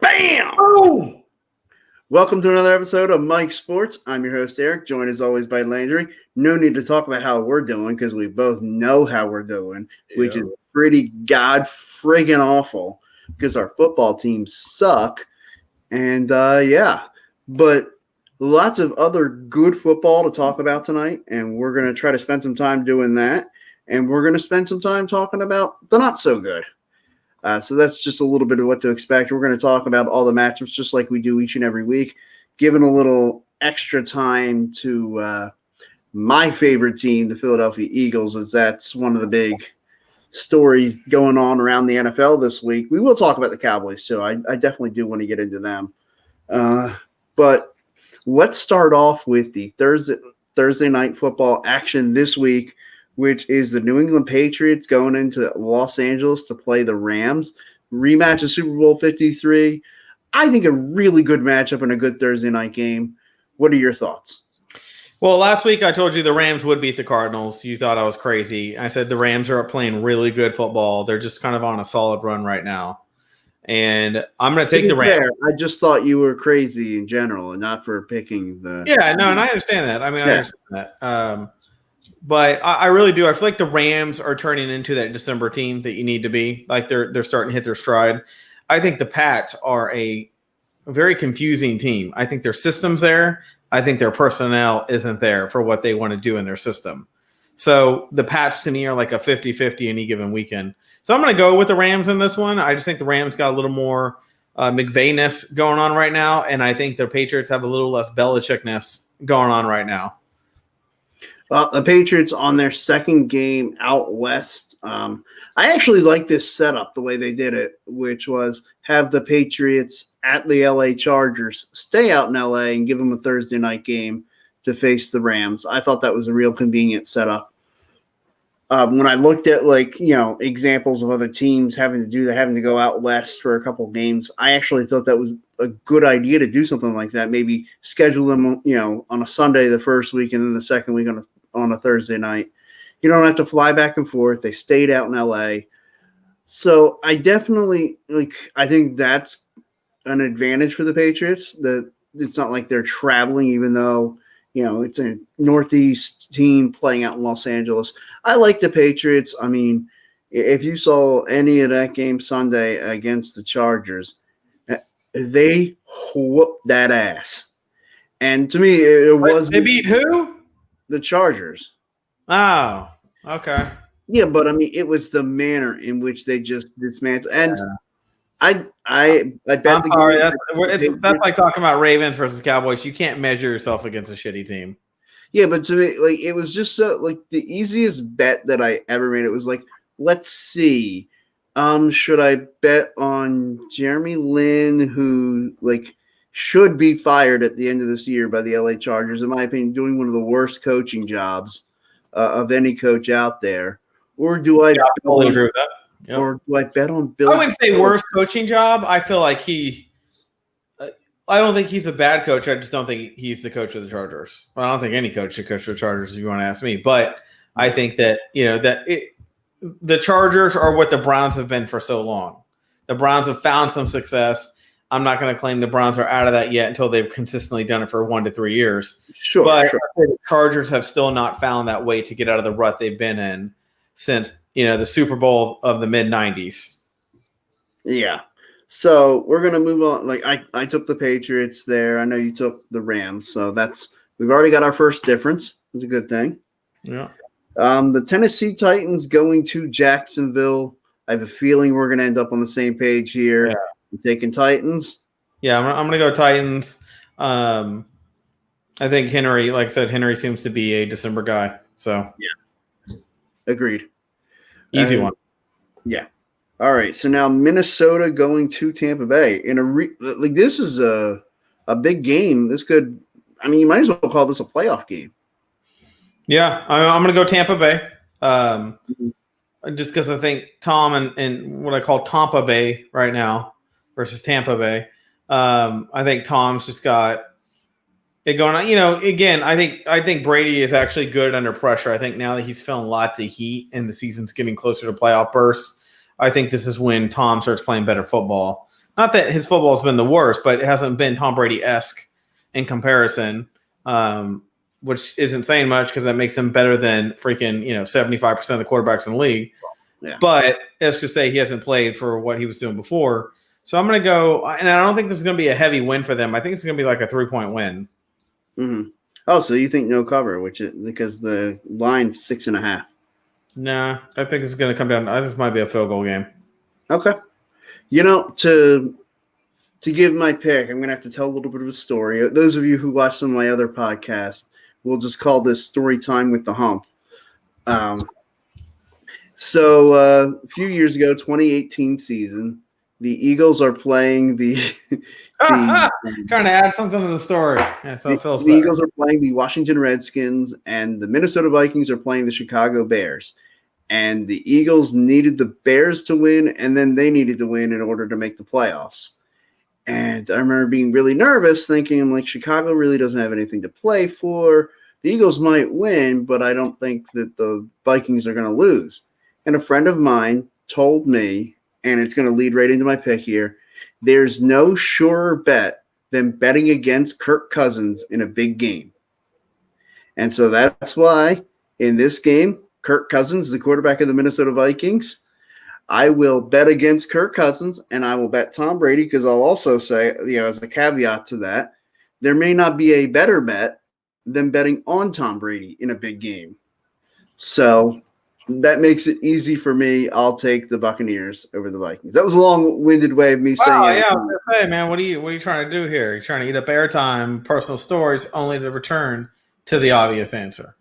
Bam! Oh! Welcome to another episode of Mike Sports. I'm your host, Eric, joined as always by Landry. No need to talk about how we're doing because we both know how we're doing, which is pretty god-friggin' awful because our football teams suck. And, but lots of other good football to talk about tonight, and we're going to try to spend some time doing that. And we're going to spend some time talking about the not-so-good. So that's just a little bit of what to expect. We're going to talk about all the matchups just like we do each and every week, giving a little extra time to my favorite team, the Philadelphia Eagles, as that's one of the big stories going on around the NFL this week. We will talk about the Cowboys, too. I definitely do want to get into them. But let's start off with the Thursday night football action this week, which is the New England Patriots going into Los Angeles to play the Rams. Rematch of Super Bowl 53. I think a really good matchup and a good Thursday night game. What are your thoughts? Well, last week I told you the Rams would beat the Cardinals. You thought I was crazy. I said the Rams are playing really good football. They're just kind of on a solid run right now. And I'm going to take the Rams. I just thought you were crazy in general and not for picking the – Yeah, no, and I understand that. I understand that. But I really do. I feel like the Rams are turning into that December team that you need to be. Like they're starting to hit their stride. I think the Pats are a very confusing team. I think their system's there. I think their personnel isn't there for what they want to do in their system. So the Pats to me are like a 50-50 any given weekend. So I'm going to go with the Rams in this one. I just think the Rams got a little more McVay-ness going on right now. And I think the Patriots have a little less Belichick-ness going on right now. The Patriots on their second game out west. I actually like this setup, the way they did it, which was have the Patriots at the LA Chargers stay out in LA and give them a Thursday night game to face the Rams. I thought that was a real convenient setup. When I looked at examples of other teams having to do that, having to go out west for a couple games, I actually thought that was a good idea to do something like that. Maybe schedule them, on a Sunday the first week and then the second week on a Thursday night. You don't have to fly back and forth. They stayed out in LA. So I definitely I think that's an advantage for the Patriots. That it's not like they're traveling, even though it's a Northeast team playing out in Los Angeles. I like the Patriots. I mean, if you saw any of that game Sunday against the Chargers, they whooped that ass. And to me, it was. They beat who? The Chargers. Oh, okay. Yeah, but I mean, it was the manner in which they just dismantled. And I bet. I'm sorry. That's like talking about Ravens versus Cowboys. You can't measure yourself against a shitty team. Yeah, but to me, it was just so the easiest bet that I ever made. It was let's see, should I bet on Jeremy Lin, who should be fired at the end of this year by the LA Chargers, in my opinion, doing one of the worst coaching jobs of any coach out there, or do I? Totally agree with that. Yep. Or do I bet on Bill? I wouldn't say worst coaching job. I feel like I don't think he's a bad coach. I just don't think he's the coach of the Chargers. Well, I don't think any coach should coach the Chargers if you want to ask me. But I think that, the Chargers are what the Browns have been for so long. The Browns have found some success. I'm not going to claim the Browns are out of that yet until they've consistently done it for 1 to 3 years. Sure. But the Chargers have still not found that way to get out of the rut they've been in since, the Super Bowl of the mid-90s. Yeah. So we're going to move on. I took the Patriots there. I know you took the Rams. So we've already got our first difference. It's a good thing. Yeah. The Tennessee Titans going to Jacksonville. I have a feeling we're going to end up on the same page here. Yeah. I'm taking Titans. Yeah, I'm going to go Titans. I think Henry, like I said, Henry seems to be a December guy. So yeah, agreed. Easy one. Yeah. All right. So now Minnesota going to Tampa Bay in this is a big game. This could. I mean, you might as well call this a playoff game. Yeah, I'm going to go Tampa Bay. Just because I think Tom and what I call Tampa Bay right now versus Tampa Bay. I think Tom's just got it going on. Again, I think Brady is actually good under pressure. I think now that he's feeling lots of heat and the season's getting closer to playoff bursts, I think this is when Tom starts playing better football. Not that his football has been the worst, but it hasn't been Tom Brady-esque in comparison, which isn't saying much because that makes him better than freaking 75% of the quarterbacks in the league. Yeah. But let's just say he hasn't played for what he was doing before. So I'm going to go, and I don't think this is going to be a heavy win for them. I think it's going to be like a 3-point win. Mm-hmm. Oh, so you think no cover, because the line's 6.5. Nah, I think it's going to come down. This might be a field goal game. Okay. To give my pick, I'm going to have to tell a little bit of a story. Those of you who watch some of my other podcasts, we'll just call this story time with the hump. So a few years ago, 2018 season, the Eagles are playing trying to add something to the story. Yeah, so it feels the Eagles are playing the Washington Redskins, and the Minnesota Vikings are playing the Chicago Bears. And the Eagles needed the Bears to win, and then they needed to win in order to make the playoffs. And I remember being really nervous, thinking, like, Chicago really doesn't have anything to play for. The Eagles might win, but I don't think that the Vikings are going to lose. And a friend of mine told me, and it's going to lead right into my pick here, there's no surer bet than betting against Kirk Cousins in a big game. And so that's why in this game, Kirk Cousins, the quarterback of the Minnesota Vikings, I will bet against Kirk Cousins, and I will bet Tom Brady, because I'll also say, as a caveat to that, there may not be a better bet than betting on Tom Brady in a big game. So that makes it easy for me. I'll take the Buccaneers over the Vikings. That was a long-winded way of me saying. Yeah, I was gonna say, man, what are you trying to do here? You're trying to eat up airtime, personal stories, only to return to the obvious answer.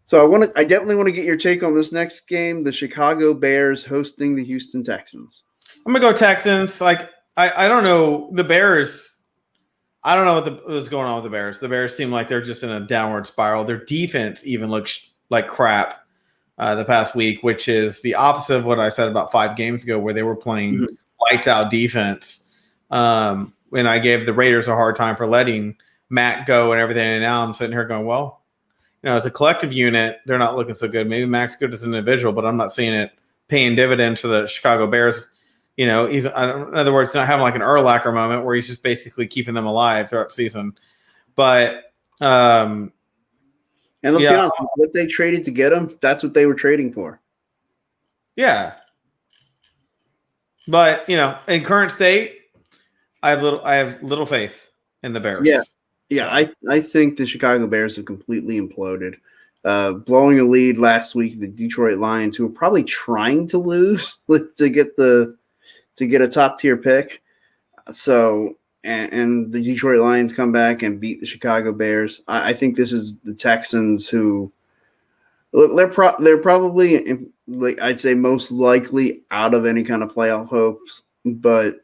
So I definitely want to get your take on this next game, the Chicago Bears hosting the Houston Texans. I'm gonna go Texans. Like I don't know the Bears. I don't know what's going on with the Bears. The Bears seem like they're just in a downward spiral. Their defense even looks like crap the past week, which is the opposite of what I said about 5 games ago, where they were playing lights out defense. When I gave the Raiders a hard time for letting Matt go and everything, and now I'm sitting here going, well, as a collective unit, they're not looking so good. Maybe Mac's good as an individual, but I'm not seeing it paying dividends for the Chicago Bears. He's, in other words, not having like an Urlacher moment where he's just basically keeping them alive throughout the season. But and let's be honest, what they traded to get him, that's what they were trading for. Yeah. But in current state, I have little faith in the Bears. Yeah, I think the Chicago Bears have completely imploded. Blowing a lead last week, the Detroit Lions, who were probably trying to lose to get a top tier pick. So, and the Detroit Lions come back and beat the Chicago Bears. I think this is the Texans who look. They're probably, like, I'd say, most likely out of any kind of playoff hopes, but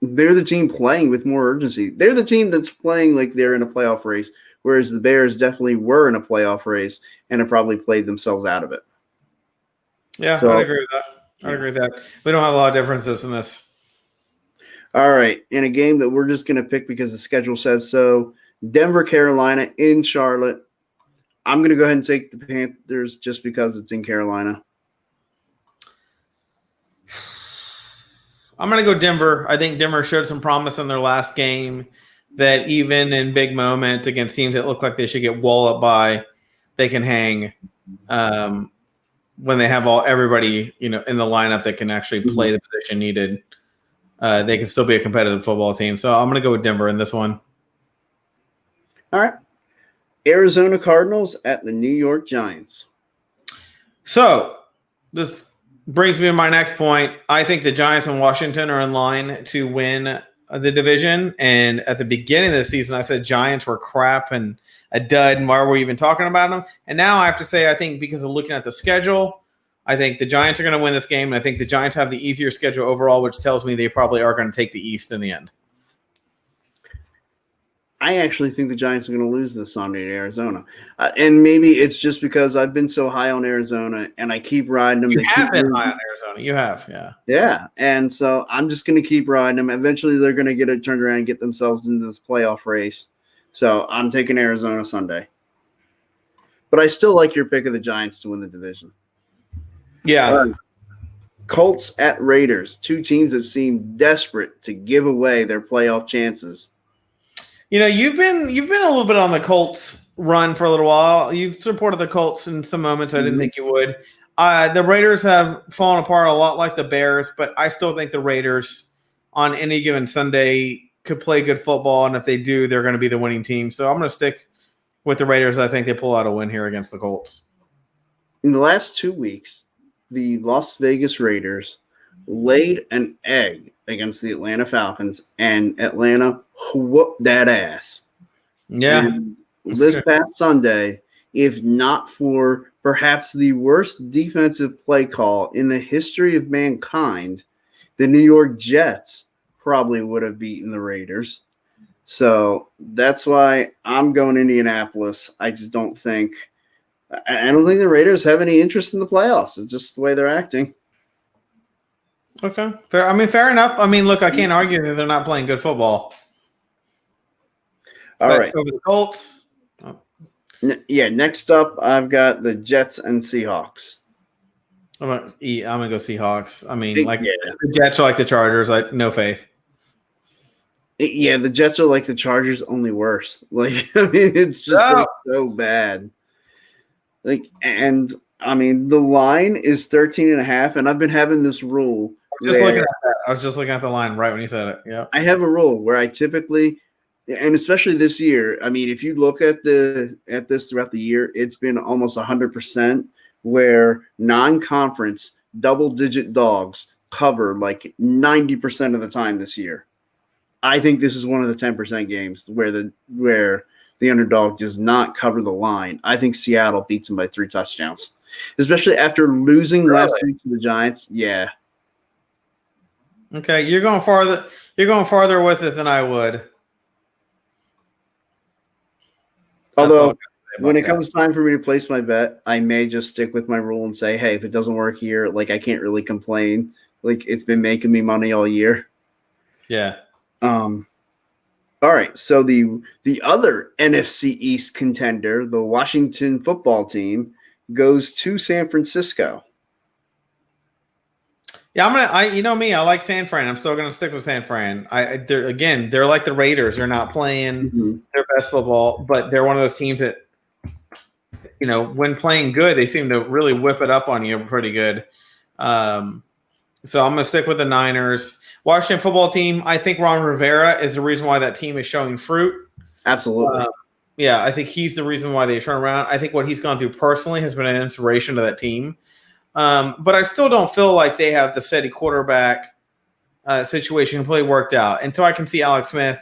they're the team playing with more urgency. They're the team that's playing like they're in a playoff race, whereas the Bears definitely were in a playoff race and have probably played themselves out of it. Yeah, so, I'd agree with that. I agree with that. We don't have a lot of differences in this. All right. In a game that we're just going to pick because the schedule says so, Denver, Carolina in Charlotte. I'm going to go ahead and take the Panthers just because it's in Carolina. I'm going to go Denver. I think Denver showed some promise in their last game that even in big moments against teams that look like they should get walloped by, they can hang when they have everybody in the lineup that can actually play the position needed. They can still be a competitive football team. So I'm going to go with Denver in this one. All right. Arizona Cardinals at the New York Giants. So this brings me to my next point. I think the Giants and Washington are in line to win the division. And at the beginning of the season, I said Giants were crap and a dud, and why were we even talking about them? And now I have to say, I think because of looking at the schedule, I think the Giants are going to win this game. And I think the Giants have the easier schedule overall, which tells me they probably are going to take the East in the end. I actually think the Giants are going to lose this Sunday to Arizona. And maybe it's just because I've been so high on Arizona and I keep riding them. You have been high on Arizona. You have, yeah. Yeah, and so I'm just going to keep riding them. Eventually they're going to get it turned around and get themselves into this playoff race. So I'm taking Arizona Sunday. But I still like your pick of the Giants to win the division. Yeah. Colts at Raiders, two teams that seem desperate to give away their playoff chances. You've been a little bit on the Colts run for a little while. You've supported the Colts in some moments I didn't think you would. The Raiders have fallen apart a lot like the Bears, but I still think the Raiders on any given Sunday could play good football, and if they do, they're going to be the winning team. So I'm going to stick with the Raiders. I think they pull out a win here against the Colts. In the last 2 weeks, the Las Vegas Raiders laid an egg against the Atlanta Falcons, and Atlanta whooped that ass. Yeah. And this past Sunday, if not for perhaps the worst defensive play call in the history of mankind, the New York Jets probably would have beaten the Raiders. So that's why I'm going Indianapolis. I just don't think – I don't think the Raiders have any interest in the playoffs. It's just the way they're acting. Okay. Fair enough. Look, I can't argue that they're not playing good football. All right. Over the Colts. Next up, I've got the Jets and Seahawks. I'm gonna go Seahawks. The Jets are like the Chargers. No faith. Yeah, the Jets are like the Chargers, only worse. It's just so bad. The line is 13.5, and I've been having this rule. I was just looking at the line right when you said it. Yeah. I have a rule where I typically, and especially this year, if you look at this throughout the year, it's been almost 100% where non-conference double-digit dogs cover like 90% of the time this year. I think this is one of the 10% games where the underdog does not cover the line. I think Seattle beats them by 3 touchdowns, especially after losing last week to the Giants. Yeah. Okay, you're going farther. You're going farther with it than I would. Although, when it comes time for me to place my bet, I may just stick with my rule and say, hey, if it doesn't work here, I can't really complain. It's been making me money all year. Yeah. All right, so the other NFC East contender, the Washington football team, goes to San Francisco. Yeah, I like San Fran. I'm still gonna stick with San Fran. They're like the Raiders. They're not playing their best football, but they're one of those teams that, when playing good, they seem to really whip it up on you pretty good. So I'm gonna stick with the Niners. Washington football team, I think Ron Rivera is the reason why that team is showing fruit. Absolutely. I think he's the reason why they turn around. I think what he's gone through personally has been an inspiration to that team. But I still don't feel like they have the steady quarterback situation completely worked out until I can see Alex Smith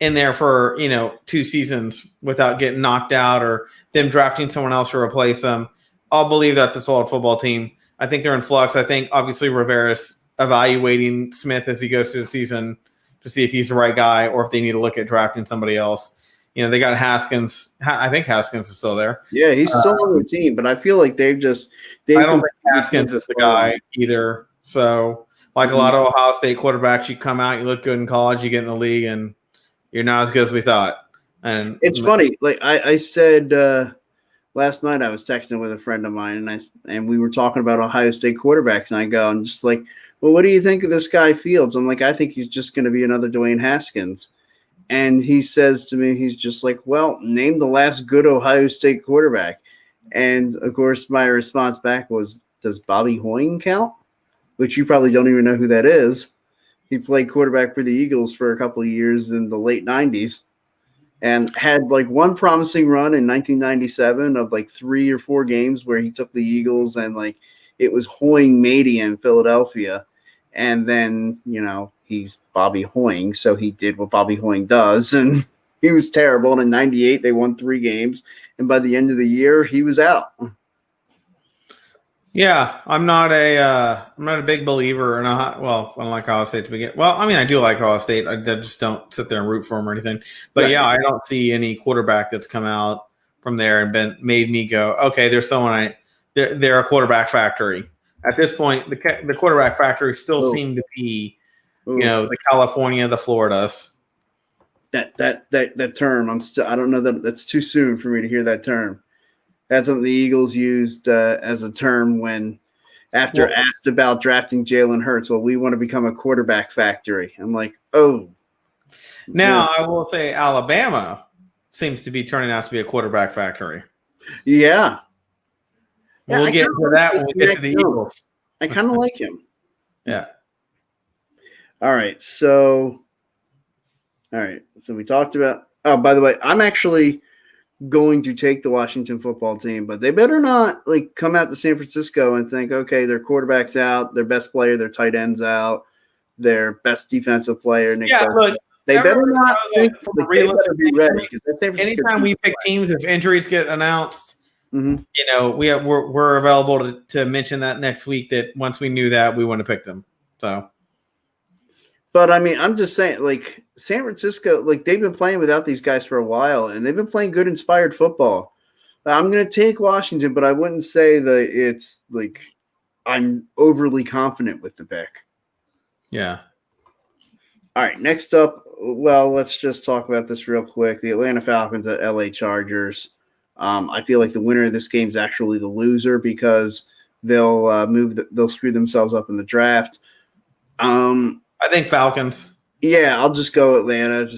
in there for 2 seasons without getting knocked out or them drafting someone else to replace them. I'll believe that's a solid football team. I think they're in flux. I think obviously Rivera's evaluating Smith as he goes through the season to see if he's the right guy or if they need to look at drafting somebody else. They got Haskins. I think Haskins is still there. Yeah, he's still on the team, but I feel like I don't think Haskins is the guy either. So, like a lot of Ohio State quarterbacks, you come out, you look good in college, you get in the league, and you're not as good as we thought. And it's funny. I said last night, I was texting with a friend of mine, and we were talking about Ohio State quarterbacks, and I'm just like, well, what do you think of this guy Fields? I'm like, I think he's just going to be another Dwayne Haskins. And he says to me, he's just like, well, name the last good Ohio State quarterback. And, of course, my response back was, does Bobby Hoying count? Which you probably don't even know who that is. He played quarterback for the Eagles for a couple of years in the late 90s and had one promising run in 1997 of 3 or 4 games where he took the Eagles and it was Hoying Mania in Philadelphia. And then, he's Bobby Hoying, so he did what Bobby Hoying does, and he was terrible. And in 98, they won 3 games, and by the end of the year, he was out. Yeah, I'm not a big believer in I don't like Ohio State to begin. Well, I do like Ohio State. I just don't sit there and root for them or anything. But right. Yeah, I don't see any quarterback that's come out from there and made me go, okay, there's someone they're a quarterback factory. At this point, the quarterback factory still seem to be, the California, the Floridas. That term, I don't know that's too soon for me to hear that term. That's something the Eagles used as a term when after asked about drafting Jalen Hurts. Well, we want to become a quarterback factory. I'm like, oh. Now, I will say Alabama seems to be turning out to be a quarterback factory. Yeah. We'll get to that when we get to the Eagles. I kind of like him. Yeah. All right. So we talked about – oh, by the way, I'm actually going to take the Washington football team, but they better not come out to San Francisco and think, okay, their quarterback's out, their best player, their tight end's out, their best defensive player. Look, they better not think they better be ready. Anytime we pick teams, if injuries get announced, we're available to mention that next week. That once we knew that, we want to pick them. So, but I mean, I'm just saying, San Francisco, they've been playing without these guys for a while, and they've been playing good, inspired football. I'm going to take Washington, but I wouldn't say that it's I'm overly confident with the pick. Yeah. All right, next up, well, let's just talk about this real quick. The Atlanta Falcons at LA Chargers. I feel like the winner of this game is actually the loser because they'll screw themselves up in the draft. I think Falcons. Yeah, I'll just go Atlanta.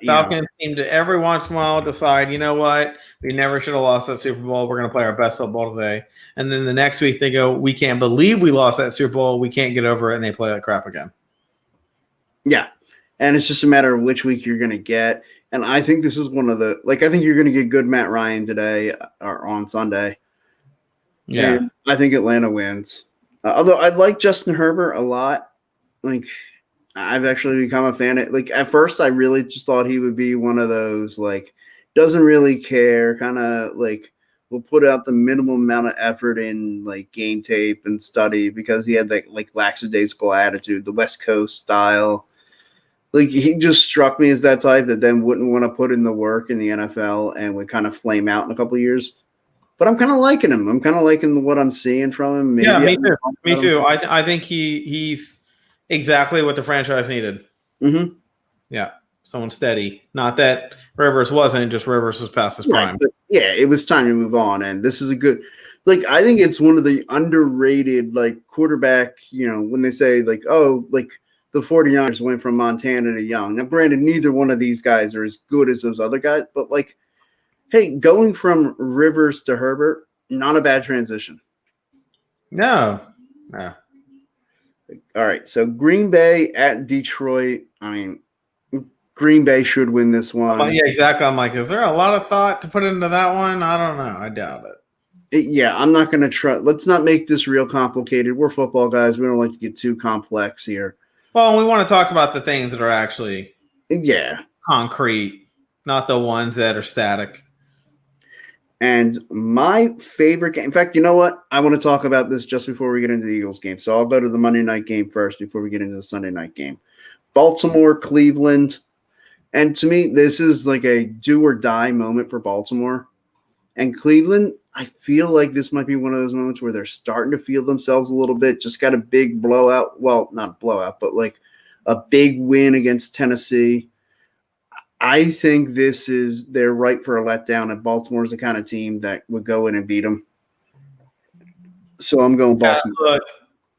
Falcons seem to every once in a while decide, you know what, we never should have lost that Super Bowl. We're going to play our best football today. And then the next week they go, we can't believe we lost that Super Bowl. We can't get over it. And they play like crap again. Yeah. And it's just a matter of which week you're going to get. And I think this is one of the, I think you're going to get good Matt Ryan today or on Sunday. Yeah. And I think Atlanta wins. Although I like Justin Herbert a lot. I've actually become a fan of, at first I really just thought he would be one of those, doesn't really care, kind of will put out the minimum amount of effort in game tape and study because he had that lackadaisical attitude, the West Coast style. He just struck me as that type that then wouldn't want to put in the work in the NFL and would kind of flame out in a couple of years. But I'm kind of liking him. I'm kind of liking what I'm seeing from him. Maybe me too. Me too. I think he's exactly what the franchise needed. Mm-hmm. Yeah, someone steady. Not that Rivers wasn't, just Rivers was past his prime. But yeah, it was time to move on, and this is a good. I think it's one of the underrated quarterback. When they say the 49ers went from Montana to Young. Now, granted, neither one of these guys are as good as those other guys, but hey, going from Rivers to Herbert, not a bad transition. No. All right, so Green Bay at Detroit. I mean, Green Bay should win this one. Yeah, exactly. I'm is there a lot of thought to put into that one? I don't know. I doubt it. Yeah, I'm not going to try. Let's not make this real complicated. We're football guys. We don't like to get too complex here. Well, we want to talk about the things that are actually concrete, not the ones that are static. And my favorite game, in fact, you know what? I want to talk about this just before we get into the Eagles game. So I'll go to the Monday night game first before we get into the Sunday night game. Baltimore, Cleveland. And to me, this is a do or die moment for Baltimore. And Cleveland, I feel like this might be one of those moments where they're starting to feel themselves a little bit. Just got a big blowout. Well, not a blowout, but a big win against Tennessee. I think they're ripe for a letdown, and Baltimore's the kind of team that would go in and beat them. So I'm going Baltimore. Look,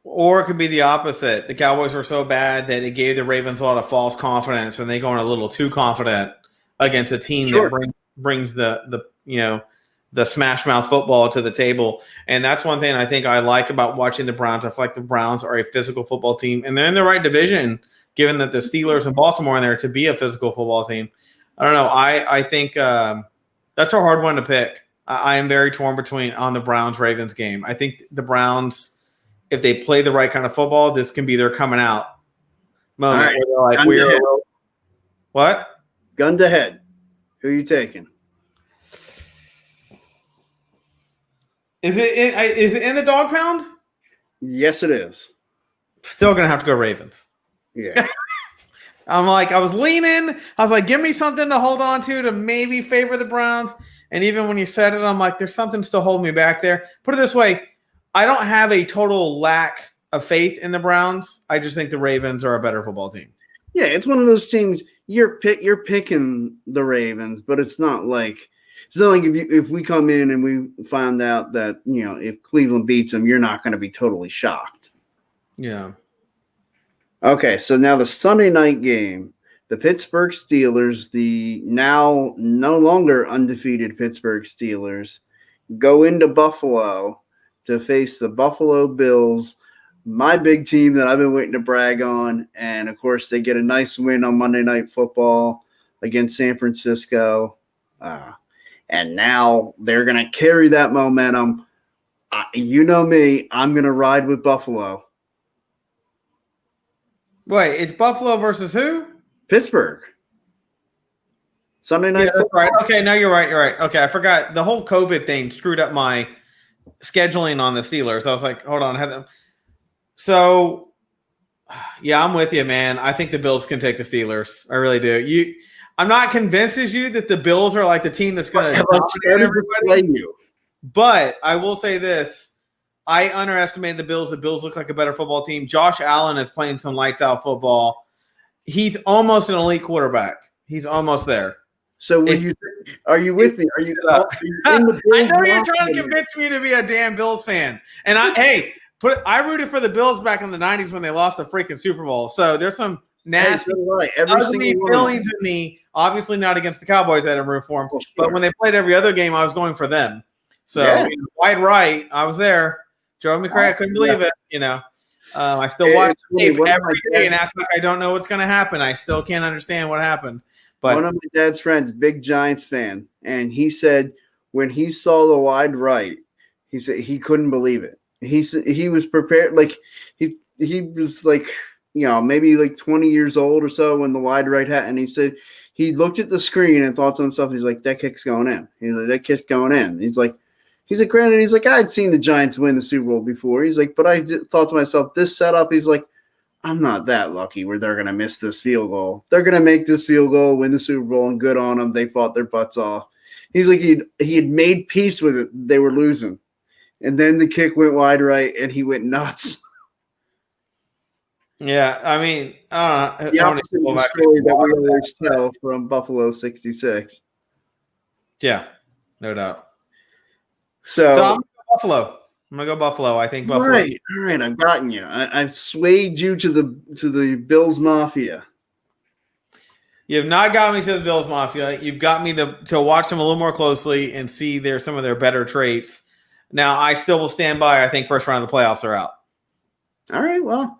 or it could be the opposite. The Cowboys were so bad that it gave the Ravens a lot of false confidence, and they go in a little too confident against a team that brings the smash mouth football to the table. And that's one thing I think I like about watching the Browns. I feel like the Browns are a physical football team, and they're in the right division, given that the Steelers and Baltimore are in there to be a physical football team. I don't know. I think that's a hard one to pick. I am very torn on the Browns-Ravens game. I think the Browns, if they play the right kind of football, this can be their coming out moment. Right. Where they're what? Gun to head. Who are you taking? Is it in the dog pound? Yes, it is. Still going to have to go Ravens. Yeah. I was leaning. I was give me something to hold on to maybe favor the Browns. And even when you said it, I'm there's something still holding me back there. Put it this way. I don't have a total lack of faith in the Browns. I just think the Ravens are a better football team. Yeah, it's one of those teams you're picking the Ravens, but it's not It's not like if we come in and we found out that, if Cleveland beats them, you're not going to be totally shocked. Yeah. Okay, so now the Sunday night game, the Pittsburgh Steelers, the now no longer undefeated Pittsburgh Steelers, go into Buffalo to face the Buffalo Bills, my big team that I've been waiting to brag on. And, of course, they get a nice win on Monday Night Football against San Francisco. And now they're going to carry that momentum. You know me, I'm going to ride with Buffalo. Wait, it's Buffalo versus who? Pittsburgh. Sunday night. Yeah, that's right. Okay, no, you're right. You're right. Okay, I forgot. The whole COVID thing screwed up my scheduling on the Steelers. I was like, hold on. So, yeah, I'm with you, man. I think the Bills can take the Steelers. I really do. I'm not convinced as you that the Bills are like the team that's going to dominate everybody. But I will say this. I underestimated the Bills. The Bills look like a better football team. Josh Allen is playing some lights out football. He's almost an elite quarterback. He's almost there. So are you with me? Are you in the Bills? I know you're trying to convince me to be a damn Bills fan. And I rooted for the Bills back in the 90s when they lost the freaking Super Bowl. So there's some nasty ugly feelings in me. Obviously not against the Cowboys that I'm rooting for them. Oh, sure. But when they played every other game, I was going for them. So wide right, I was there. Joe McCray, I couldn't believe it. I still watch the tape every day and act like I don't know what's going to happen. I still can't understand what happened. But one of my dad's friends, big Giants fan, and he said when he saw the wide right, he said he couldn't believe it. He said he was prepared, like he was like maybe like 20 years old or so when the wide right hat, and he said he looked at the screen and thought to himself, he's like, that kick's going in. He's like, that kick's going in. He's like, granted, he's like, I'd seen the Giants win the Super Bowl before. He's like, but I thought to myself, this setup, he's like, I'm not that lucky where they're going to miss this field goal. They're going to make this field goal, win the Super Bowl, and good on them. They fought their butts off. He's like, he had made peace with it. They were losing. And then the kick went wide right, and he went nuts. Yeah, I mean, the opposite of the story that we always tell from Buffalo 66. Yeah, no doubt. So I'm going to go Buffalo. I'm going to go Buffalo. I think Buffalo. All right, I've gotten you. I've swayed you to the Bills Mafia. You have not got me to the Bills Mafia. You've got me to watch them a little more closely and see some of their better traits. Now, I still will stand by. I think first round of the playoffs are out. All right, well,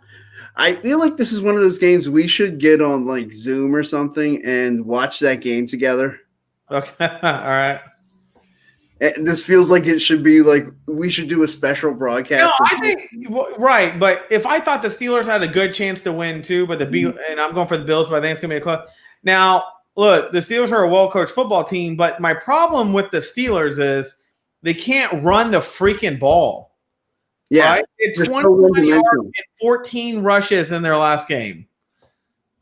I feel like this is one of those games we should get on like Zoom or something and watch that game together. Okay, all right. And this feels like it should be like we should do a special broadcast. No, I think right, but if I thought the Steelers had a good chance to win too, but and I'm going for the Bills, but I think it's going to be a close. Now, look, the Steelers are a well-coached football team, but my problem with the Steelers is they can't run the freaking ball. Yeah, right? It's 21 yards and 14 rushes in their last game.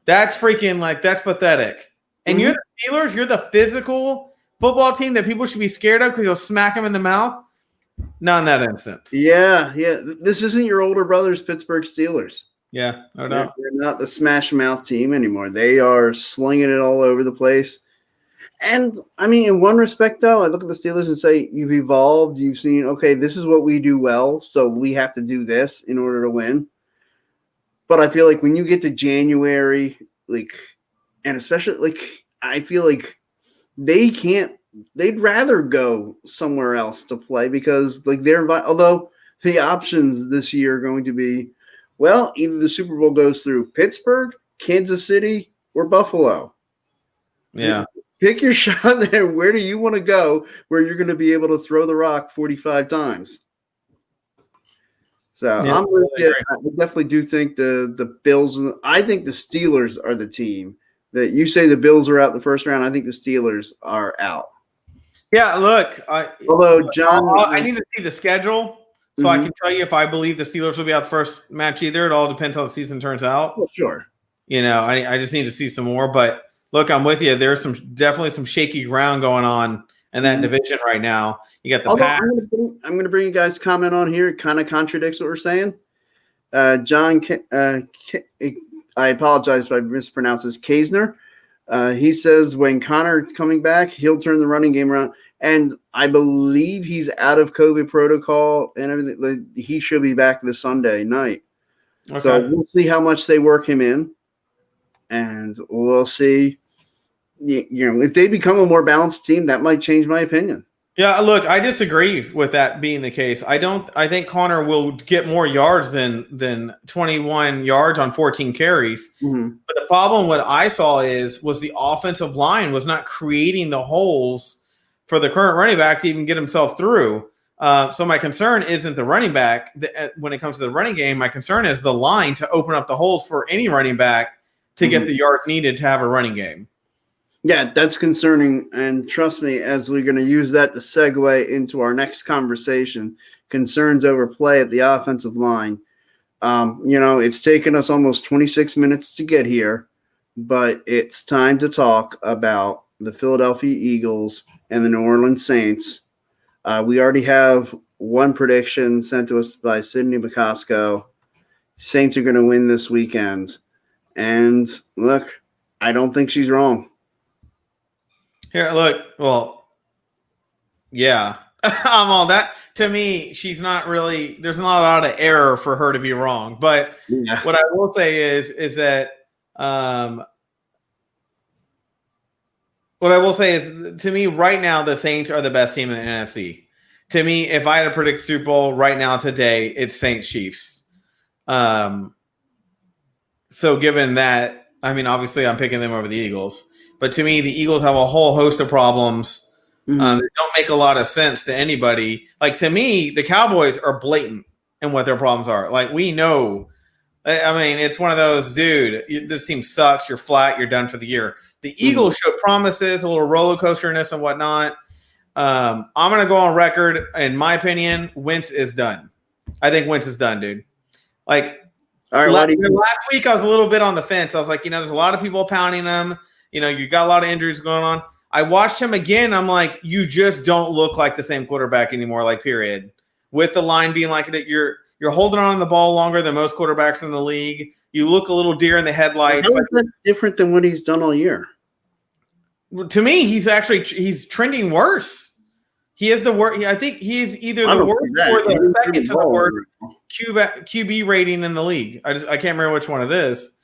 That's freaking that's pathetic. And you're the Steelers, you're the physical football team that people should be scared of because you'll smack them in the mouth. Not in that instance. Yeah. This isn't your older brother's Pittsburgh Steelers. Yeah, no doubt. They're not the smash mouth team anymore. They are slinging it all over the place. And, I mean, in one respect, though, I look at the Steelers and say, you've evolved. You've seen, okay, this is what we do well, so we have to do this in order to win. But I feel like when you get to January, and especially, I feel like they'd rather go somewhere else to play because, although the options this year are going to be, well, either the Super Bowl goes through Pittsburgh, Kansas City, or Buffalo. Yeah. Pick your shot there. Where do you want to go where you're going to be able to throw the rock 45 times? So yeah, I definitely do think the Bills – I think the Steelers are the team. That you say the Bills are out the first round. I think the Steelers are out. Yeah, look. Although, John – I need to see the schedule so I can tell you if I believe the Steelers will be out the first match either. It all depends how the season turns out. Well, sure. I just need to see some more. But – look, I'm with you. There's definitely some shaky ground going on in that division right now. You got the Pats. I'm going to bring you guys' comment on here. It kind of contradicts what we're saying. John, I apologize if I mispronounce this, Kaisner. He says when Connor's coming back, he'll turn the running game around. And I believe he's out of COVID protocol and everything. He should be back this Sunday night. Okay. So we'll see how much they work him in. And we'll see. If they become a more balanced team, that might change my opinion. Yeah, look, I disagree with that being the case. I think Connor will get more yards than 21 yards on 14 carries. Mm-hmm. But the problem what I saw was the offensive line was not creating the holes for the current running back to even get himself through. So my concern isn't the running back. When it comes to the running game, my concern is the line to open up the holes for any running back to get the yards needed to have a running game. Yeah, that's concerning. And trust me, as we're going to use that to segue into our next conversation, concerns over play at the offensive line. It's taken us almost 26 minutes to get here, but it's time to talk about the Philadelphia Eagles and the New Orleans Saints. We already have one prediction sent to us by Sydney Bacasco. Saints are going to win this weekend. And look, I don't think she's wrong. Here, look, well, yeah, I'm all that. To me, she's not really – there's not a lot of error for her to be wrong. But what I will say is that to me, right now, the Saints are the best team in the NFC. To me, if I had to predict Super Bowl right now today, it's Saints Chiefs. So given that, I mean, obviously I'm picking them over the Eagles. But to me, the Eagles have a whole host of problems that don't make a lot of sense to anybody. Like, to me, the Cowboys are blatant in what their problems are. Like, we know. I mean, it's one of those, dude, this team sucks. You're flat. You're done for the year. The Eagles showed promises, a little roller coasterness and whatnot. I'm going to go on record. In my opinion, Wentz is done. I think Wentz is done, dude. Like, all right, last week I was a little bit on the fence. I was like, there's a lot of people pounding him. You got a lot of injuries going on. I watched him again. I'm like, you just don't look like the same quarterback anymore, like, period. With the line being like that, you're holding on to the ball longer than most quarterbacks in the league. You look a little deer in the headlights. How is that different than what he's done all year? To me, he's trending worse. He is the worst. I think he's either the worst or the second to the worst QB rating in the league. I can't remember which one it is.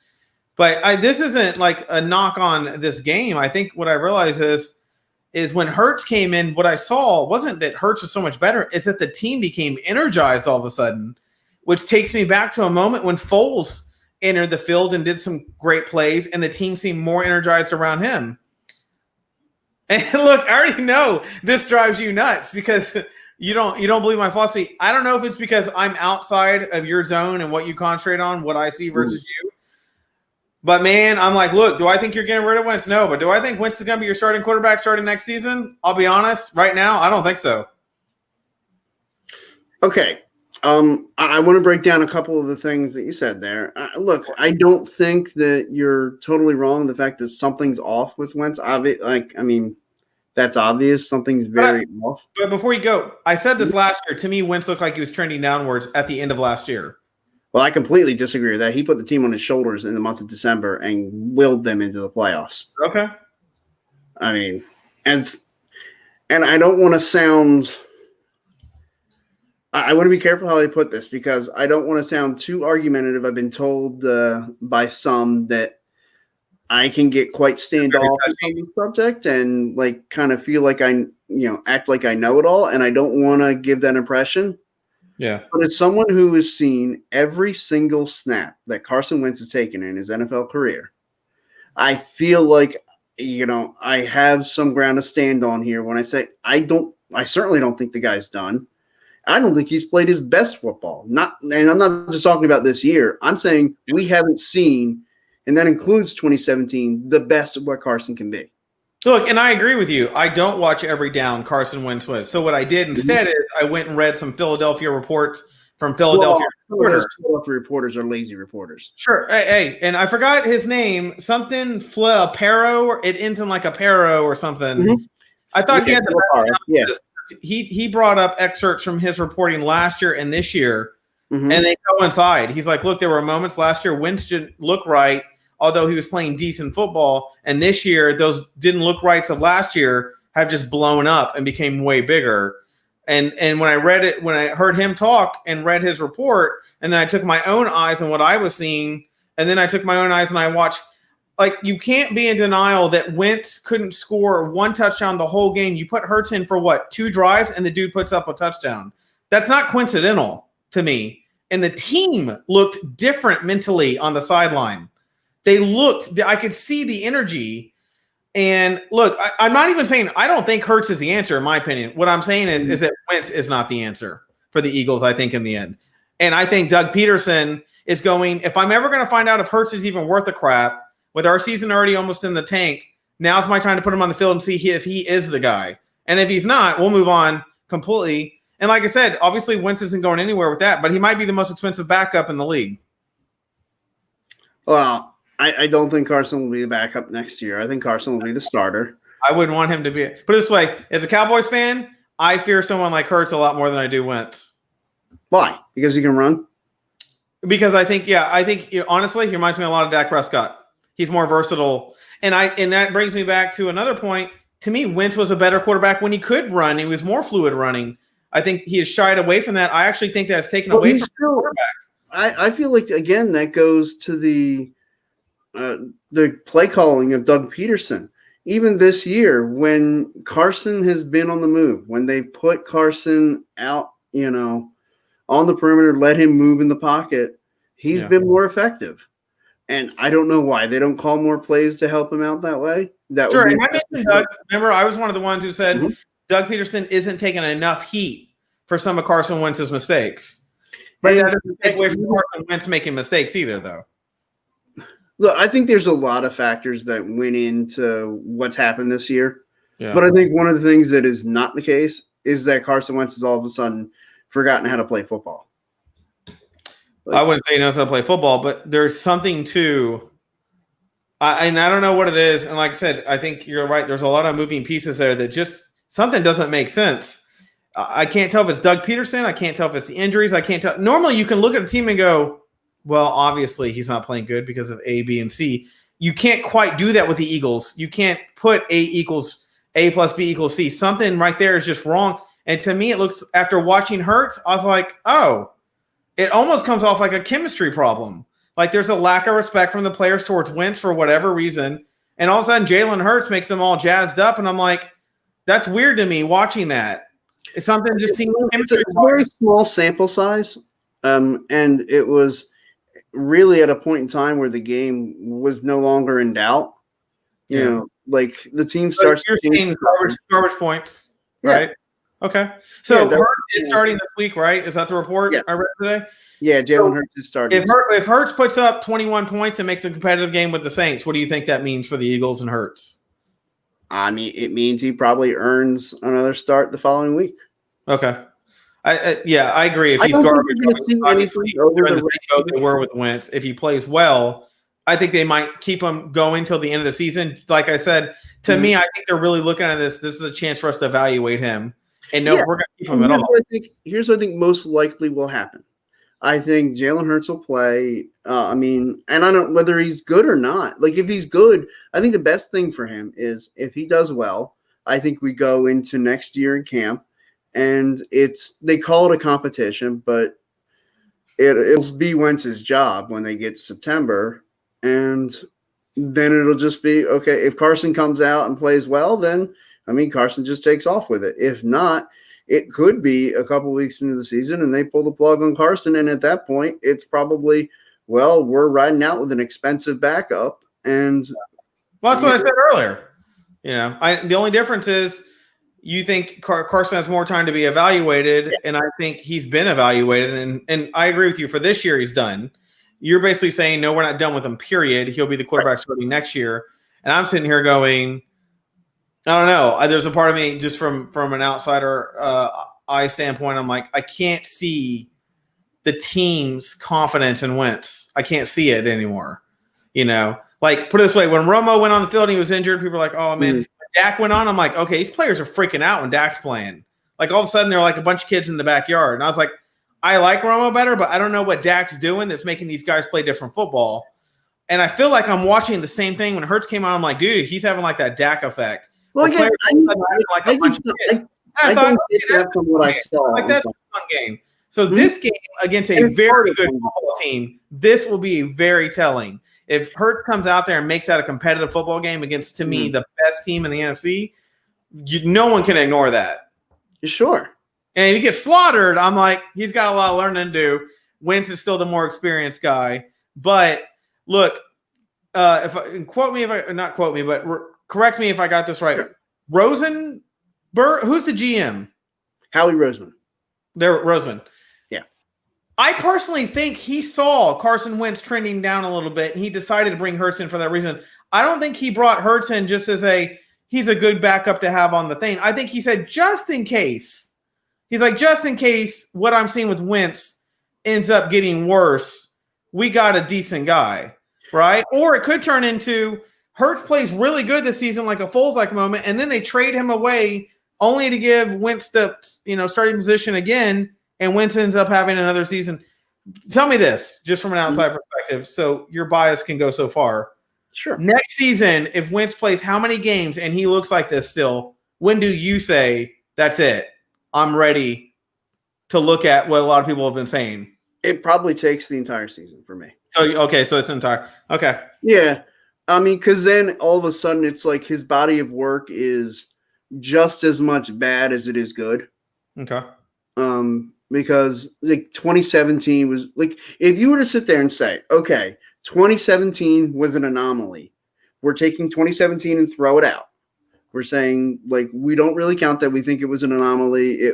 But this isn't like a knock on this game. I think what I realized is when Hurts came in, what I saw wasn't that Hurts was so much better. It's that the team became energized all of a sudden, which takes me back to a moment when Foles entered the field and did some great plays, and the team seemed more energized around him. And look, I already know this drives you nuts because you don't believe my philosophy. I don't know if it's because I'm outside of your zone and what you concentrate on, what I see versus you. But, man, I'm like, look, do I think you're getting rid of Wentz? No. But do I think Wentz is going to be your starting quarterback starting next season? I'll be honest. Right now, I don't think so. Okay. I want to break down a couple of the things that you said there. Look, I don't think that you're totally wrong. The fact that something's off with Wentz, that's obvious. Something's very off. But before you go, I said this last year. To me, Wentz looked like he was trending downwards at the end of last year. Well, I completely disagree with that. He put the team on his shoulders in the month of December and willed them into the playoffs. Okay. I mean, and I don't want to sound – I want to be careful how I put this because I don't want to sound too argumentative. I've been told by some that I can get quite standoffish on the subject and like kind of feel like I act like I know it all, and I don't want to give that impression. Yeah. But as someone who has seen every single snap that Carson Wentz has taken in his NFL career, I feel like, I have some ground to stand on here when I say I certainly don't think the guy's done. I don't think he's played his best football. And I'm not just talking about this year. I'm saying we haven't seen, and that includes 2017, the best of what Carson can be. Look, and I agree with you. I don't watch every down Carson Wentz was. So what I did instead is I went and read some Philadelphia reports from Philadelphia reporters. Philadelphia reporters are lazy reporters. Sure. Hey, and I forgot his name. Something Aparo. It ends in like Aparo or something. Mm-hmm. I thought he had the best. Yeah. He brought up excerpts from his reporting last year and this year, and they coincide. He's like, look, there were moments last year Wentz didn't look right although he was playing decent football. And this year, those didn't look rights of last year have just blown up and became way bigger. And when I read it, when I heard him talk and read his report, and then I took my own eyes on what I was seeing, and then I took my own eyes and I watched, like, you can't be in denial that Wentz couldn't score one touchdown the whole game. You put Hurts in for what, 2 drives, and the dude puts up a touchdown. That's not coincidental to me. And the team looked different mentally on the sideline. I could see the energy. And look, I'm not even saying I don't think Hurts is the answer, in my opinion. What I'm saying is that Wentz is not the answer for the Eagles, I think, in the end. And I think Doug Peterson is going, if I'm ever going to find out if Hurts is even worth a crap, with our season already almost in the tank, now's my time to put him on the field and see if he is the guy. And if he's not, we'll move on completely. And like I said, obviously Wentz isn't going anywhere with that, but he might be the most expensive backup in the league. Well, I don't think Carson will be the backup next year. I think Carson will be the starter. I wouldn't want him to be. Put it this way, as a Cowboys fan, I fear someone like Hurts a lot more than I do Wentz. Why? Because he can run? Because I think honestly, he reminds me a lot of Dak Prescott. He's more versatile. And that brings me back to another point. To me, Wentz was a better quarterback when he could run. He was more fluid running. I think he has shied away from that. I actually think that's taken away from the quarterback. I feel like, again, that goes to the play calling of Doug Peterson. Even this year, when Carson has been on the move, when they put Carson out, on the perimeter, let him move in the pocket, he's been more effective. And I don't know why they don't call more plays to help him out that way. Sure. And I mentioned Doug. Remember, I was one of the ones who said Doug Peterson isn't taking enough heat for some of Carson Wentz's mistakes. But that doesn't take away from Carson Wentz making mistakes either, though. Look, I think there's a lot of factors that went into what's happened this year. Yeah. But I think one of the things that is not the case is that Carson Wentz has all of a sudden forgotten how to play football. I wouldn't say he knows how to play football, but there's something to and I don't know what it is. And like I said, I think you're right. There's a lot of moving pieces there that just something doesn't make sense. I can't tell if it's Doug Peterson. I can't tell if it's the injuries. I can't tell. Normally, you can look at a team and go, well, obviously he's not playing good because of A, B, and C. You can't quite do that with the Eagles. You can't put A plus B equals C. Something right there is just wrong. And to me, it looks, after watching Hurts, I was like, oh, it almost comes off like a chemistry problem. Like there's a lack of respect from the players towards Wentz for whatever reason. And all of a sudden, Jalen Hurts makes them all jazzed up. And I'm like, that's weird to me watching that. It's something just seems it's a very small sample size. And it was really at a point in time where the game was no longer in doubt. You know, like the team starts. You're seeing garbage points, right? Okay. So Hurts is starting this week, right? Is that the report I read today? Yeah, Jalen Hurts is starting. If Hurts puts up 21 points and makes a competitive game with the Saints, what do you think that means for the Eagles and Hurts? I mean, it means he probably earns another start the following week. Okay. I agree. If he's garbage, obviously, during the same boat they were with Wentz, if he plays well, I think they might keep him going till the end of the season. Like I said, to me, I think they're really looking at this. This is a chance for us to evaluate him. And we're going to keep him at all. Here's what I think most likely will happen. I think Jalen Hurts will play. And I don't know whether he's good or not. Like, if he's good, I think the best thing for him is if he does well, I think we go into next year in camp. And they call it a competition, but it'll be Wentz's job when they get to September. And then it'll just be, okay, if Carson comes out and plays well, then, Carson just takes off with it. If not, it could be a couple weeks into the season and they pull the plug on Carson. And at that point, it's probably, well, we're riding out with an expensive backup. And that's what I said earlier. The only difference is, you think Carson has more time to be evaluated, and I think he's been evaluated. And I agree with you. For this year, he's done. You're basically saying, no, we're not done with him, period. He'll be the quarterback starting next year. And I'm sitting here going, I don't know. There's a part of me, just from an outsider eye standpoint, I'm like, I can't see the team's confidence in Wentz. I can't see it anymore. Like, put it this way. When Romo went on the field and he was injured, people were like, oh, man. Dak went on, I'm like, okay, these players are freaking out when Dak's playing. Like, all of a sudden, they're like a bunch of kids in the backyard. And I was like, I like Romo better, but I don't know what Dak's doing that's making these guys play different football. And I feel like I'm watching the same thing when Hurts came out. I'm like, dude, he's having like that Dak effect. Well, again, I don't get that from what I saw. Like that's a fun game. So this game against a very good football team, this will be very telling. If Hurts comes out there and makes that a competitive football game against, to me, the best team in the NFC, no one can ignore that. Sure. And if he gets slaughtered, I'm like, he's got a lot of learning to do. Wentz is still the more experienced guy. But look, correct me if I got this right. Sure. Rosenberg, who's the GM? Howie Roseman. Roseman. Yeah. I personally think he saw Carson Wentz trending down a little bit, and he decided to bring Hurts in for that reason. I don't think he brought Hurts in just as he's a good backup to have on the thing. I think he said, just in case. He's like, just in case what I'm seeing with Wentz ends up getting worse, we got a decent guy, right? Or it could turn into Hurts plays really good this season, like a Foles-like moment, and then they trade him away only to give Wentz the starting position again, and Wentz ends up having another season. Tell me this, just from an outside perspective, so your bias can go so far. Sure. Next season, if Wentz plays how many games and he looks like this still, when do you say, that's it, I'm ready to look at what a lot of people have been saying? It probably takes the entire season for me. So it's entire. Okay. Yeah. I mean, because then all of a sudden it's like his body of work is just as much bad as it is good. Okay. Because like 2017 was like, if you were to sit there and say, okay, 2017 was an anomaly. We're taking 2017 and throw it out. We're saying, like, we don't really count that. We think it was an anomaly.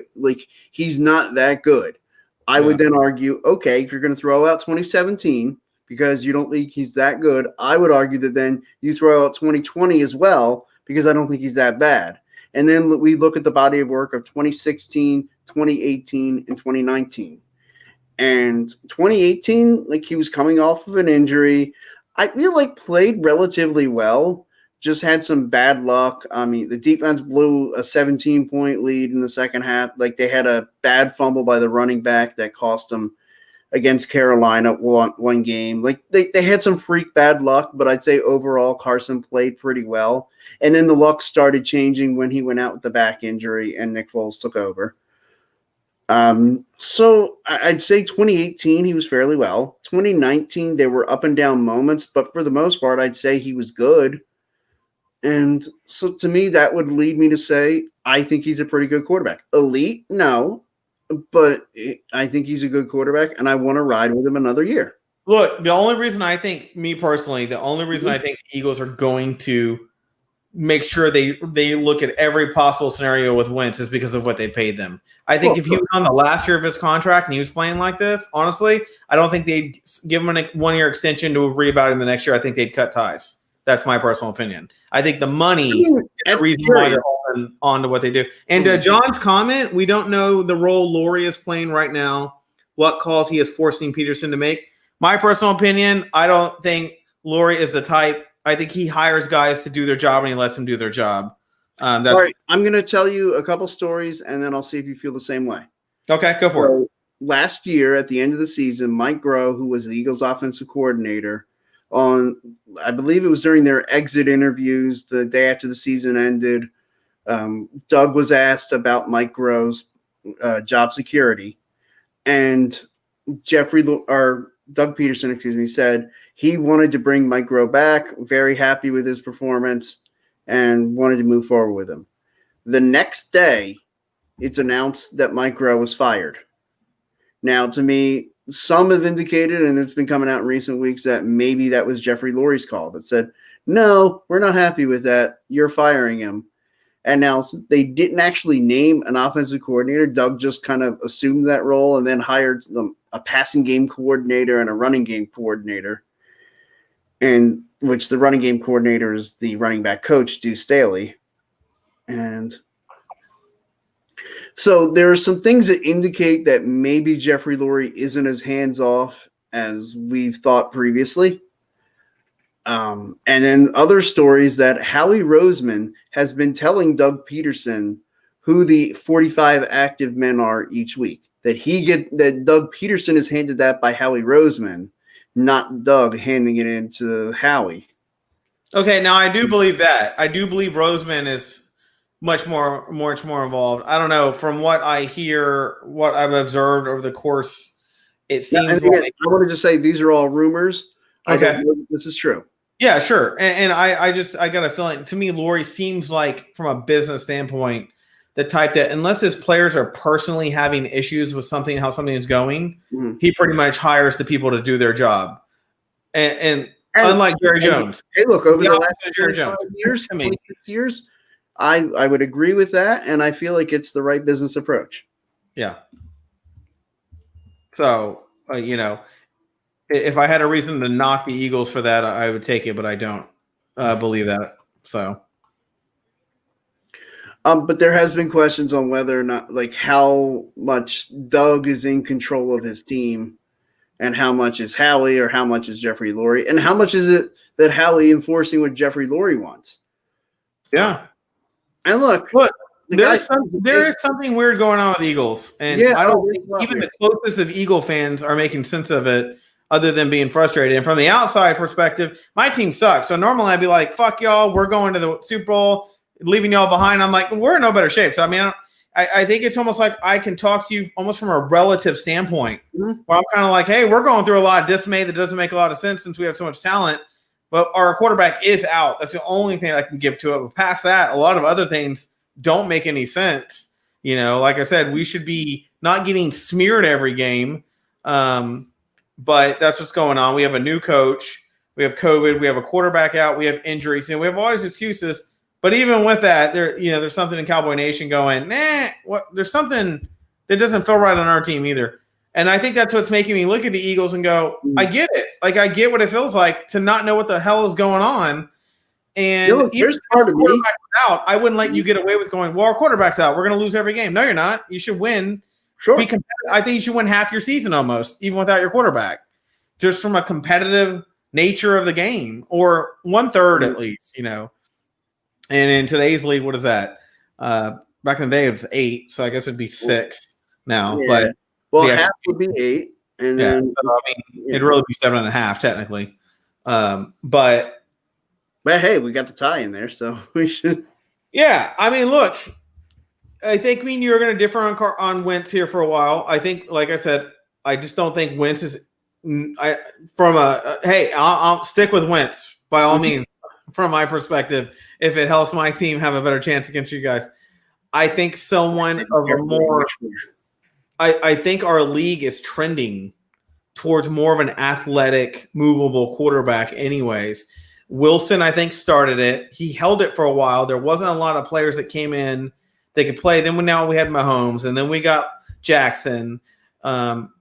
He's not that good. I would then argue, okay, if you're going to throw out 2017 because you don't think he's that good, I would argue that then you throw out 2020 as well because I don't think he's that bad. And then we look at the body of work of 2016, 2018, and 2019. And 2018, like, he was coming off of an injury. I feel like played relatively well, just had some bad luck. I mean, the defense blew a 17-point lead in the second half. Like, they had a bad fumble by the running back that cost them against Carolina one game. Like, they had some freak bad luck, but I'd say overall Carson played pretty well. And then the luck started changing when he went out with the back injury and Nick Foles took over. So I'd say 2018, he was fairly well. 2019, there were up and down moments, but for the most part, I'd say he was good. And so to me, that would lead me to say, I think he's a pretty good quarterback. Elite? No, but I think he's a good quarterback and I want to ride with him another year. Look, the only reason I think the Eagles are going to make sure they look at every possible scenario with Wentz is because of what they paid them. I think if he was on the last year of his contract and he was playing like this, honestly, I don't think they'd give him a 1-year extension to worry about him the next year. I think they'd cut ties. That's my personal opinion. I think the money is the reason why they're holding on to what they do. And John's comment, we don't know the role Laurie is playing right now, what calls he is forcing Peterson to make. My personal opinion, I don't think Laurie is the type. I think he hires guys to do their job and he lets them do their job. All right, I'm going to tell you a couple stories and then I'll see if you feel the same way. Okay, go for it. Last year at the end of the season, Mike Groh, who was the Eagles offensive coordinator, I believe it was during their exit interviews the day after the season ended, Doug was asked about Mike Groh's job security, and Doug Peterson, said he wanted to bring Mike Groh back, very happy with his performance, and wanted to move forward with him. The next day, it's announced that Mike Groh was fired. Now, to me, some have indicated, and it's been coming out in recent weeks, that maybe that was Jeffrey Lurie's call that said, no, we're not happy with that. You're firing him. And now they didn't actually name an offensive coordinator. Doug just kind of assumed that role and then hired a passing game coordinator and a running game coordinator, and which the running game coordinator is the running back coach, Deuce Staley. And so there are some things that indicate that maybe Jeffrey Lurie isn't as hands-off as we've thought previously. And then other stories that Howie Roseman has been telling Doug Peterson who the 45 active men are each week. That Doug Peterson is handed that by Howie Roseman, not Doug handing it in to Howie. Okay, now I do believe that. I do believe Roseman is much more involved. I don't know. From what I hear, what I've observed over the course, it seems like I want to just say these are all rumors. Okay. I don't know if this is true. Yeah, sure. And I got a feeling, to me, Lurie seems like, from a business standpoint, the type that unless his players are personally having issues with how something is going, he pretty much hires the people to do their job. And unlike Jerry Jones. Hey, look, over the last Jerry Jones years, 26 years, I would agree with that, and I feel like it's the right business approach. Yeah. So, if I had a reason to knock the Eagles for that, I would take it, but I don't believe that. So. But there has been questions on whether or not, like, how much Doug is in control of his team and how much is Howie or how much is Jeffrey Lurie, and how much is it that Howie enforcing what Jeffrey Lurie wants. Yeah. And look there is something weird going on with Eagles. And I don't think even the closest of Eagle fans are making sense of it other than being frustrated. And from the outside perspective, my team sucks. So normally I'd be like, fuck y'all, we're going to the Super Bowl, leaving y'all behind. I'm like, we're in no better shape. So, I mean, I think it's almost like I can talk to you almost from a relative standpoint, where I'm kind of like, hey, we're going through a lot of dismay that doesn't make a lot of sense since we have so much talent, but our quarterback is out. That's the only thing I can give to it. But past that, a lot of other things don't make any sense. Like I said, we should be not getting smeared every game, but that's what's going on. We have a new coach. We have COVID. We have a quarterback out. We have injuries. We have all these excuses. But even with that, there's something in Cowboy Nation going, there's something that doesn't feel right on our team either. And I think that's what's making me look at the Eagles and go, I get it. Like, I get what it feels like to not know what the hell is going on. And there's part of me out, I wouldn't let you get away with going, well, our quarterback's out. We're going to lose every game. No, you're not. You should win. Sure. I think you should win half your season almost, even without your quarterback, just from a competitive nature of the game, or 1/3 at least, And in today's league, what is that? Back in the day, it was 8, so I guess it'd be 6 now. Yeah. But half would be 8, and then it'd really be 7.5 technically. But hey, we got the tie in there, so we should. Yeah, I mean, look, I think me and you are going to differ on Wentz here for a while. I think, like I said, I just don't think Wentz is. I'll stick with Wentz by all means. From my perspective, if it helps my team have a better chance against you guys, I think I think our league is trending towards more of an athletic, movable quarterback anyways. Wilson, I think, started it. He held it for a while. There wasn't a lot of players that came in that could play. Then now we had Mahomes, and then we got Jackson.